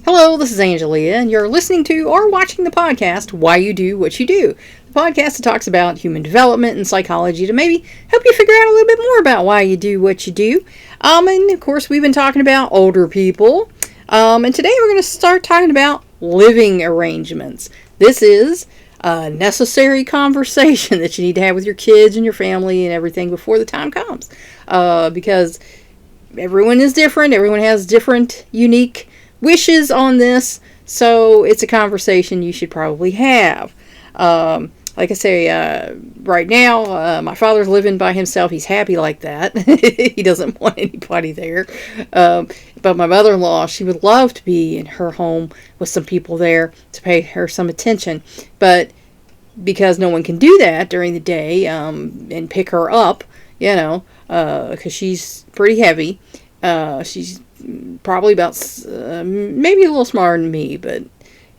Hello, this is Angelia, and you're listening to or watching the podcast, Why You Do What You Do. The podcast that talks about human development and psychology to maybe help you figure out a little bit more about why you do what you do. And of course, we've been talking about older people. And today we're going to start talking about living arrangements. This is a necessary conversation that you need to have with your kids and your family and everything before the time comes. Because everyone is different. Everyone has different, unique wishes on this, so it's a conversation you should probably have. Like I say, right now, my father's living by himself. He's happy like that. He doesn't want anybody there. But my mother-in-law, she would love to be in her home with some people there to pay her some attention. But because no one can do that during the day and pick her up, because she's pretty heavy, she's probably about maybe a little smarter than me, but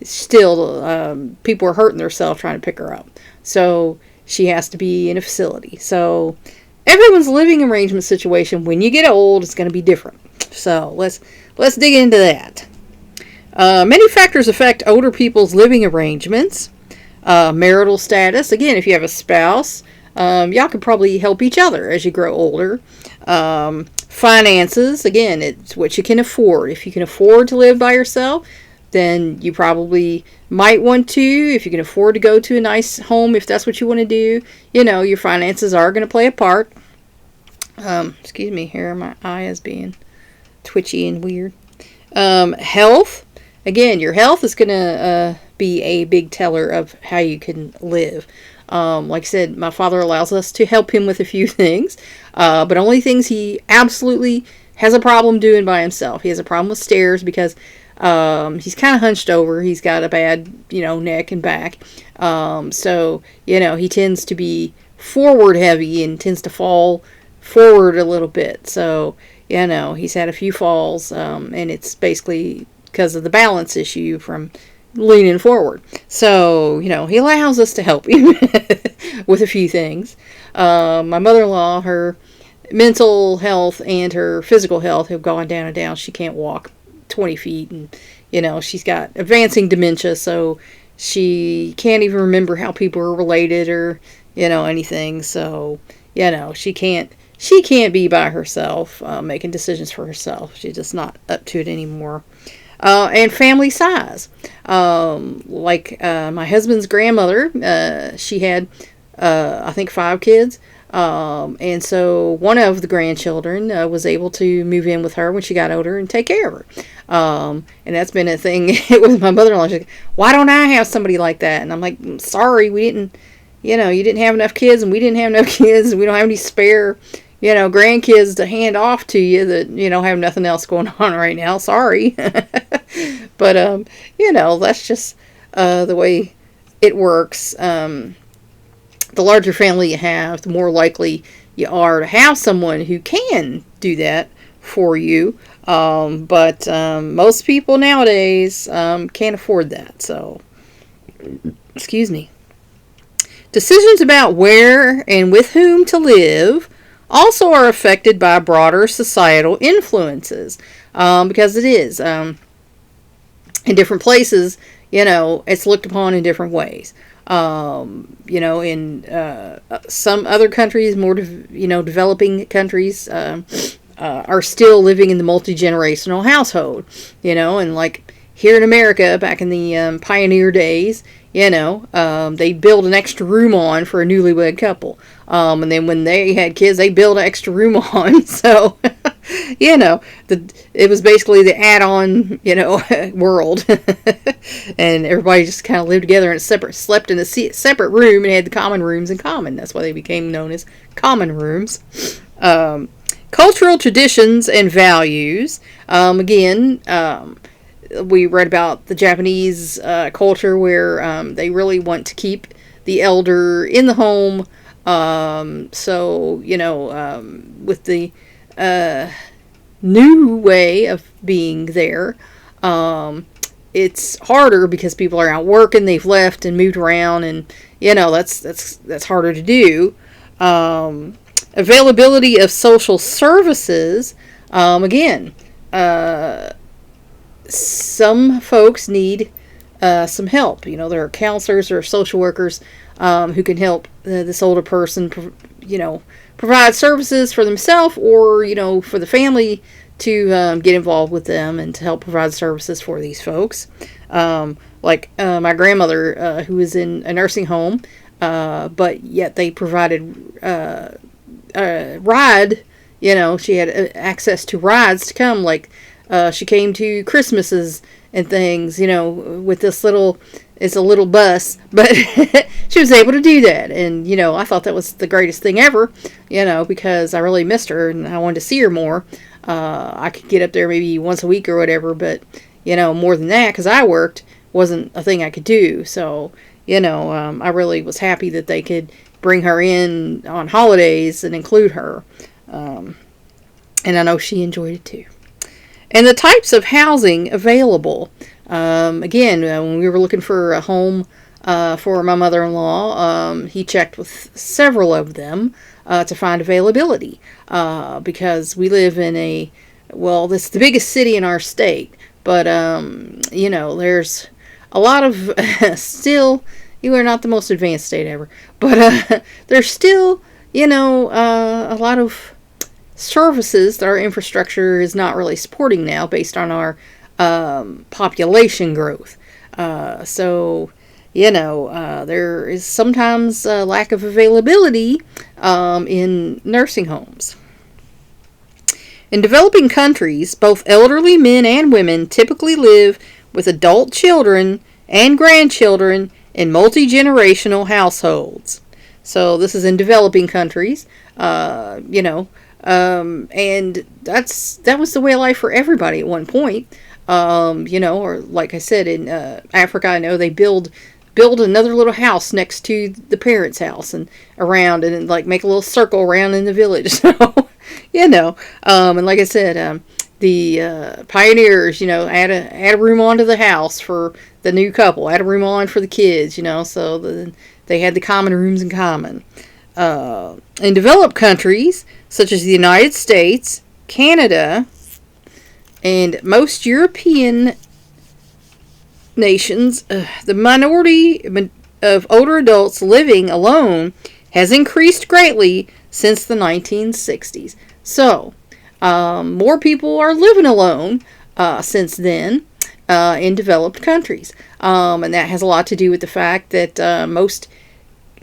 still people are hurting themselves trying to pick her up, so she has to be in a facility. So everyone's living arrangement situation when you get old is going to be different, so let's dig into that. Many factors affect older people's living arrangements. Marital status, again, if you have a spouse, y'all could probably help each other as you grow older. Finances, again, it's what you can afford. If you can afford to live by yourself, then you probably might want to. If you can afford to go to a nice home, if that's what you want to do, your finances are going to play a part. Excuse me, here my eye is being twitchy and weird. Health, again, your health is going to be a big teller of how you can live. Like I said, my father allows us to help him with a few things, but only things he absolutely has a problem doing by himself. He has a problem with stairs because he's kind of hunched over. He's got a bad, neck and back. So, he tends to be forward heavy and tends to fall forward a little bit. So, he's had a few falls, and it's basically because of the balance issue from leaning forward. So, he allows us to help him with a few things. My mother-in-law, her mental health and her physical health have gone down and down. She can't walk 20 feet, and, she's got advancing dementia, so she can't even remember how people are related or, anything. So, she can't be by herself, making decisions for herself. She's just not up to it anymore. And family size. Like my husband's grandmother, she had, I think, 5 kids. And so one of the grandchildren was able to move in with her when she got older and take care of her. And that's been a thing with my mother-in-law. She's like, why don't I have somebody like that? And I'm like, sorry, we didn't, you didn't have enough kids, and we didn't have enough kids, and we don't have any spare grandkids to hand off to you that, have nothing else going on right now. Sorry. But, that's just the way it works. The larger family you have, the more likely you are to have someone who can do that for you. But most people nowadays can't afford that. So, excuse me. Decisions about where and with whom to live also are affected by broader societal influences, because it is in different places, it's looked upon in different ways. In some other countries, more developing countries, are still living in the multi-generational household, and like here in America back in the pioneer days, they build an extra room on for a newlywed couple. And then when they had kids, they built an extra room on. So, it was basically the add-on, world. And everybody just kind of lived together and slept in a separate room and had the common rooms in common. That's why they became known as common rooms. Cultural traditions and values. We read about the Japanese culture where they really want to keep the elder in the home. With the new way of being there, it's harder because people are out working, they've left and moved around, and that's harder to do. Availability of social services, some folks need some help. There are counselors or social workers who can help this older person, provide services for themselves or, for the family to get involved with them and to help provide services for these folks. Like my grandmother, who was in a nursing home, but yet they provided a ride. She had access to rides to come. Like she came to Christmases and things, with this it's a little bus, but she was able to do that. And, I thought that was the greatest thing ever, because I really missed her and I wanted to see her more. I could get up there maybe once a week or whatever, but, more than that, because I worked, wasn't a thing I could do. So, I really was happy that they could bring her in on holidays and include her. And I know she enjoyed it too. And the types of housing available. Again, when we were looking for a home for my mother-in-law, he checked with several of them to find availability. Because we live in this is the biggest city in our state. But, there's a lot of, still, you are not the most advanced state ever. But there's still, a lot of services that our infrastructure is not really supporting now based on our population growth. So, there is sometimes a lack of availability in nursing homes. In developing countries, both elderly men and women typically live with adult children and grandchildren in multi-generational households. So this is in developing countries, and that was the way of life for everybody at one point. Or like I said, in Africa, I know they build another little house next to the parents' house and around, and like make a little circle around in the village. So, and like I said, the pioneers, add a room onto the house for the new couple, add a room on for the kids, so they had the common rooms in common. In developed countries, such as the United States, Canada, and most European nations, the minority of older adults living alone has increased greatly since the 1960s. So, more people are living alone since then in developed countries. And that has a lot to do with the fact that most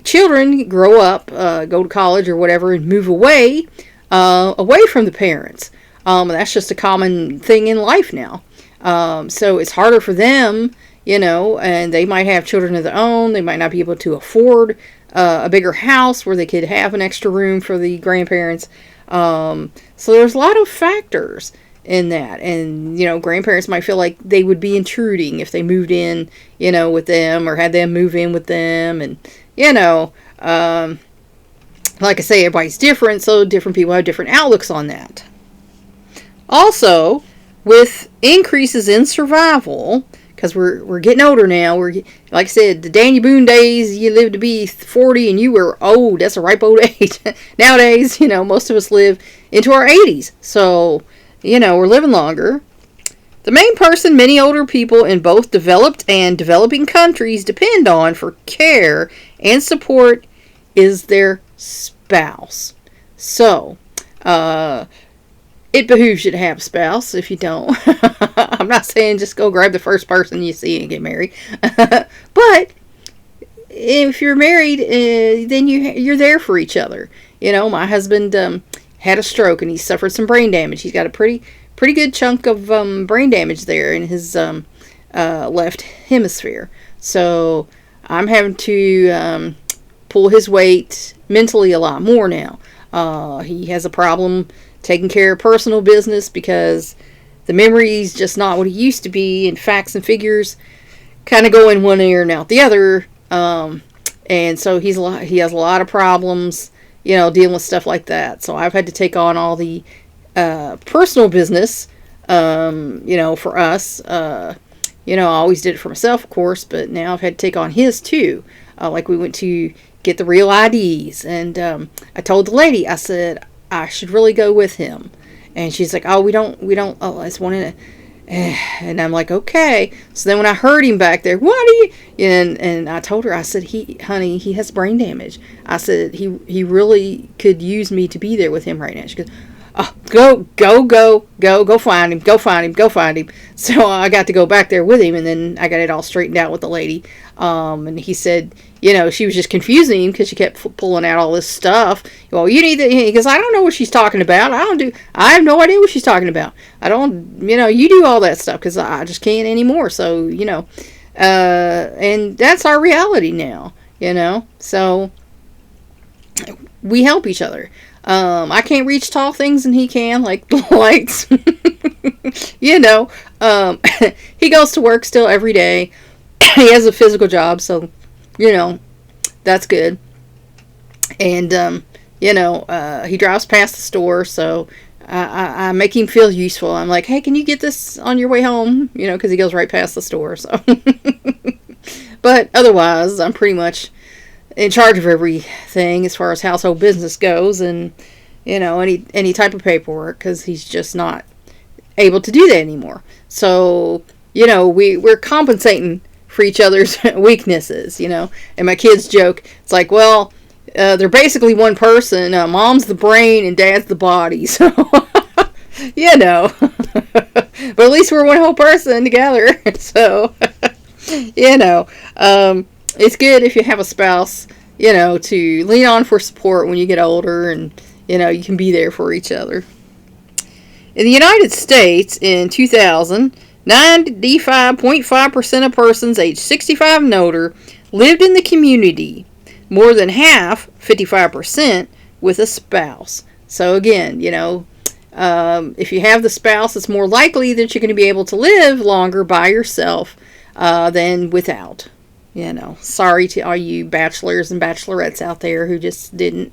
children grow up, go to college or whatever, and move away from the parents. That's just a common thing in life now. So it's harder for them, and they might have children of their own. They might not be able to afford a bigger house where they could have an extra room for the grandparents. So there's a lot of factors in that. And, grandparents might feel like they would be intruding if they moved in, with them or had them move in with them. And, like I say, everybody's different, so different people have different outlooks on that. Also, with increases in survival, because we're getting older now, like I said, the Danny Boone days, you lived to be 40 and you were old. That's a ripe old age. Nowadays, most of us live into our 80s, so, we're living longer. The main person many older people in both developed and developing countries depend on for care and support is their spouse. So, it behooves you to have a spouse if you don't. I'm not saying just go grab the first person you see and get married. But if you're married, then you're there for each other. My husband had a stroke and he suffered some brain damage. He's got a pretty good chunk of brain damage there in his left hemisphere. So I'm having to pull his weight mentally a lot more now. He has a problem taking care of personal business because the memory's just not what it used to be, and facts and figures kind of go in one ear and out the other. And so he has a lot of problems, dealing with stuff like that. So I've had to take on all the personal business, for us. I always did it for myself, of course, but now I've had to take on his too. Like we went to get the real IDs, and I told the lady, I said, I should really go with him. And she's like, oh, we don't, I just wanted to, And I'm like, okay. So then when I heard him back there, what are you? And I told her, I said, honey, he has brain damage. I said, he really could use me to be there with him right now. She goes, oh, go find him, go find him. So I got to go back there with him, and then I got it all straightened out with the lady. And he said, she was just confusing him because she kept pulling out all this stuff. Well, you need to, because I don't know what she's talking about. I have no idea what she's talking about. I don't, you do all that stuff because I just can't anymore. So, and that's our reality now, so we help each other. I can't reach tall things and he can, like the lights. He goes to work still every day. He has a physical job, so, that's good. And, he drives past the store, so I make him feel useful. I'm like, hey, can you get this on your way home? Because he goes right past the store, so. But otherwise, I'm pretty much in charge of everything as far as household business goes, and any type of paperwork, because he's just not able to do that anymore. So we're compensating for each other's weaknesses, and my kids joke, it's like, well, they're basically one person. Mom's the brain and dad's the body, so but at least we're one whole person together. So it's good if you have a spouse, to lean on for support when you get older, and, you can be there for each other. In the United States, in 2000, 95.5% of persons aged 65 and older lived in the community. More than half, 55%, with a spouse. So again, if you have the spouse, it's more likely that you're going to be able to live longer by yourself than without. Sorry to all you bachelors and bachelorettes out there who just didn't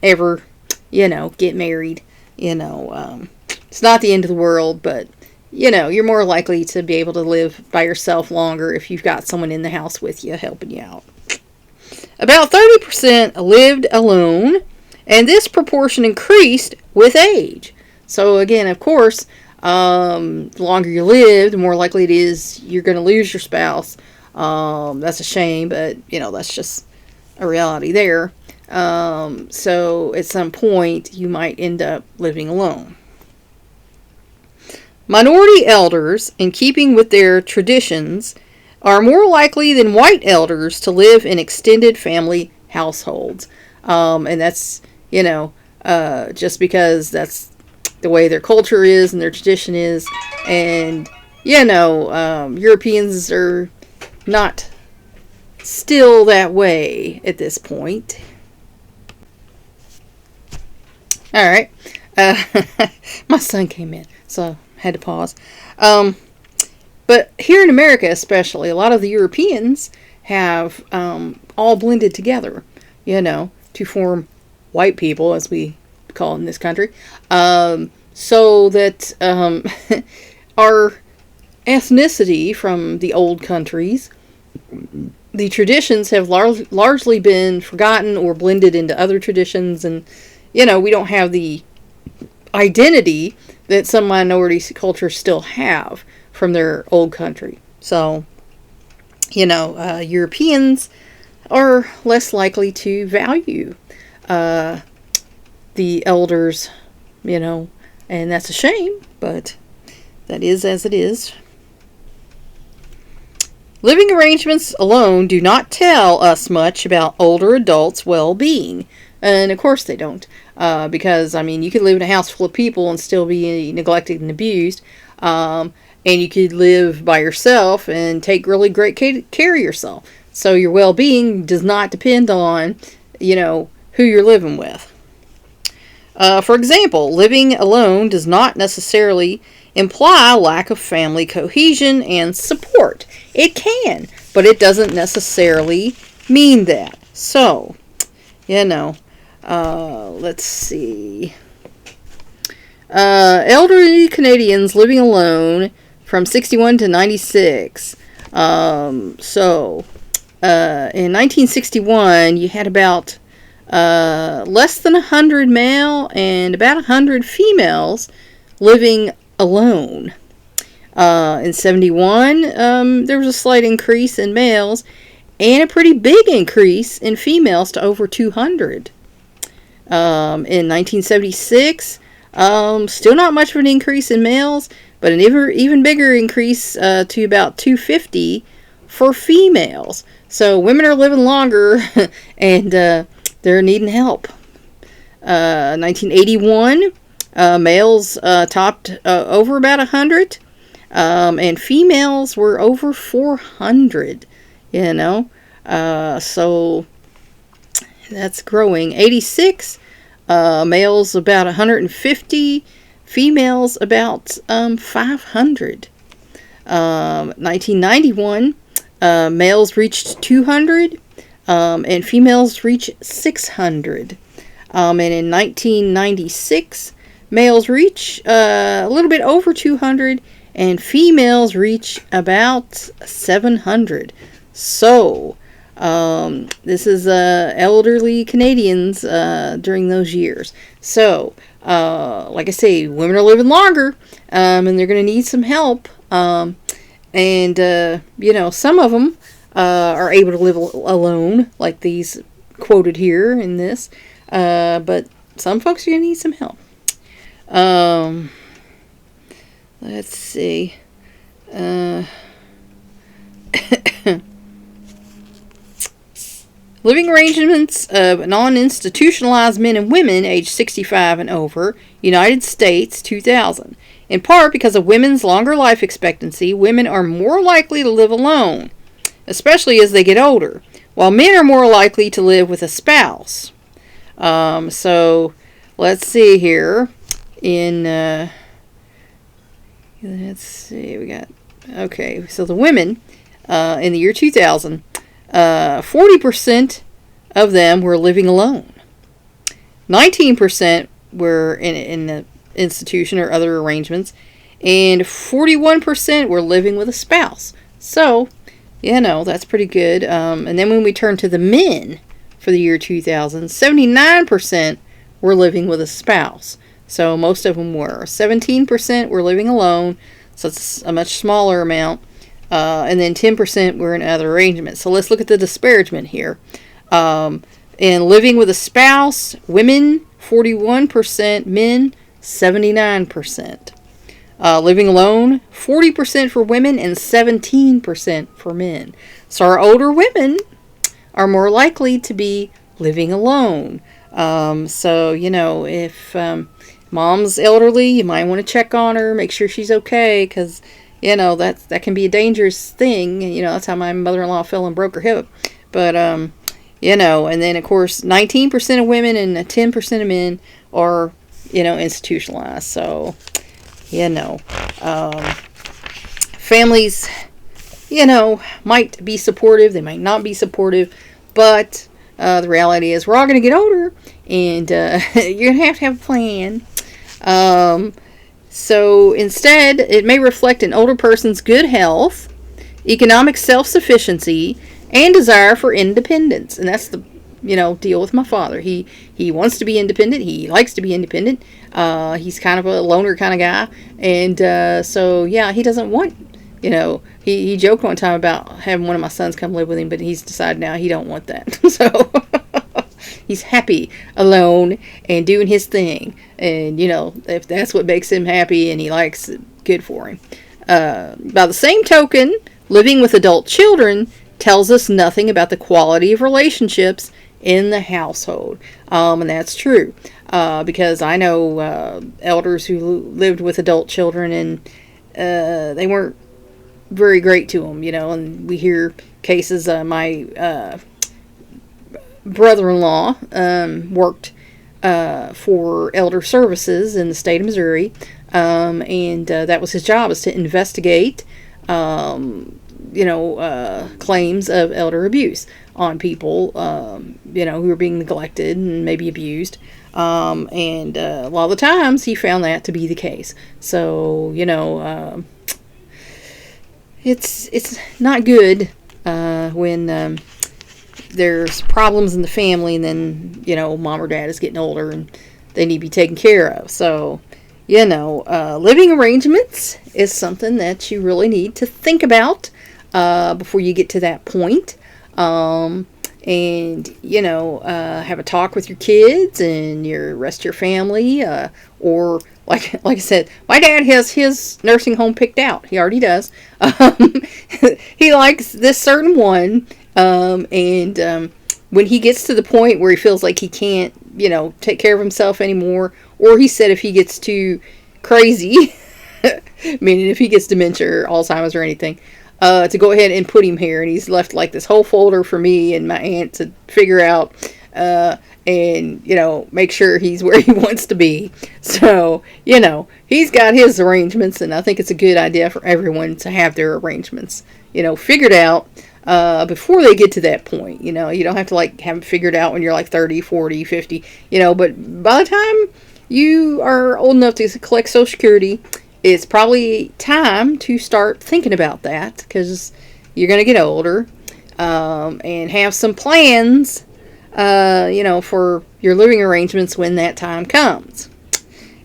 ever, get married. It's not the end of the world, but, you're more likely to be able to live by yourself longer if you've got someone in the house with you helping you out. About 30% lived alone, and this proportion increased with age. So again, of course, the longer you live, the more likely it is you're going to lose your spouse. That's a shame, but, that's just a reality there. So at some point, you might end up living alone. Minority elders, in keeping with their traditions, are more likely than white elders to live in extended family households. And that's, just because that's the way their culture is and their tradition is. And, Europeans are not still that way at this point. All right. My son came in, so I had to pause. But here in America especially, a lot of the Europeans have all blended together, to form white people, as we call it in this country, so that our ethnicity from the old countries, the traditions have largely been forgotten or blended into other traditions, and we don't have the identity that some minority cultures still have from their old country. So, Europeans are less likely to value the elders, and that's a shame, but that is as it is. Living arrangements alone do not tell us much about older adults' well-being. And of course they don't. Because, you could live in a house full of people and still be neglected and abused. And you could live by yourself and take really great care of yourself. So your well-being does not depend on, who you're living with. For example, living alone does not necessarily imply lack of family cohesion and support. It can, but it doesn't necessarily mean that. So, let's see. Elderly Canadians living alone from 61 to 96. In 1961, you had about less than 100 male and about 100 females living alone. In 71, there was a slight increase in males and a pretty big increase in females to over 200. In 1976, still not much of an increase in males, but an even bigger increase to about 250 for females. So women are living longer and they're needing help. 1981, males topped over about 100, and females were over 400. So that's growing. 86, males about 150, females about 500. 1991, males reached 200, and females reached 600. And in 1996, males reach a little bit over 200, and females reach about 700. So, this is elderly Canadians during those years. So, like I say, women are living longer, and they're going to need some help. Some of them are able to live alone, like these quoted here in this. But some folks are going to need some help. Let's see. Living arrangements of non-institutionalized men and women aged 65 and over, United States, 2000. In part because of women's longer life expectancy, women are more likely to live alone, especially as they get older, while men are more likely to live with a spouse. So, let's see here. So the women, in the year 2000, 40% of them were living alone. 19% were in the institution or other arrangements, and 41% were living with a spouse. So, that's pretty good. And then when we turn to the men for the year 2000, 79% were living with a spouse. So most of them were. 17% were living alone, so it's a much smaller amount. And then 10% were in other arrangements. So let's look at the disparagement here. In living with a spouse, women 41%, men 79%. Living alone, 40% for women and 17% for men. So our older women are more likely to be living alone. If mom's elderly, you might want to check on her, make sure she's okay, because that can be a dangerous thing. That's how my mother-in-law fell and broke her hip. But and then of course 19% of women and 10% of men are institutionalized. So families might be supportive, they might not be supportive, but the reality is we're all going to get older, and you're going to have a plan. So instead, it may reflect an older person's good health, economic self-sufficiency, and desire for independence. And that's the deal with my father. He wants to be independent. He likes to be independent. He's kind of a loner kind of guy, and he doesn't want. He joked one time about having one of my sons come live with him, but he's decided now he don't want that. So he's happy alone and doing his thing, and if that's what makes him happy and he likes it, good for him. By the same token, living with adult children tells us nothing about the quality of relationships in the household, and that's true, because I know elders who lived with adult children, and they weren't very great to them, and we hear cases. My brother-in-law worked for Elder Services in the state of Missouri, and that was his job, is to investigate claims of elder abuse on people who were being neglected and maybe abused, and a lot of the times he found that to be the case. So it's not good when there's problems in the family, and then mom or dad is getting older and they need to be taken care of. So living arrangements is something that you really need to think about before you get to that point. And have a talk with your kids and your rest of your family, or like I said, my dad has his nursing home picked out. He already does. He likes this certain one, and when he gets to the point where he feels like he can't, take care of himself anymore, or he said if he gets too crazy, meaning if he gets dementia or Alzheimer's or anything, to go ahead and put him here. And he's left like this whole folder for me and my aunt to figure out, and, make sure he's where he wants to be. So, he's got his arrangements, and I think it's a good idea for everyone to have their arrangements, figured out, before they get to that point. You don't have to have it figured out when you're like 30, 40, 50, but by the time you are old enough to collect Social Security, it's probably time to start thinking about that, because you're going to get older, and have some plans, for your living arrangements when that time comes.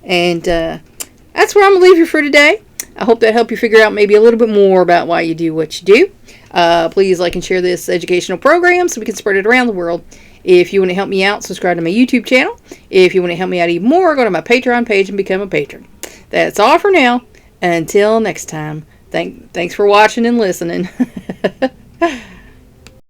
And that's where I'm going to leave you for today. I hope that helped you figure out maybe a little bit more about why you do what you do. Please like and share this educational program so we can spread it around the world. If you want to help me out, subscribe to my YouTube channel. If you want to help me out even more, go to my Patreon page and become a patron. That's all for now. Until next time. Thanks for watching and listening.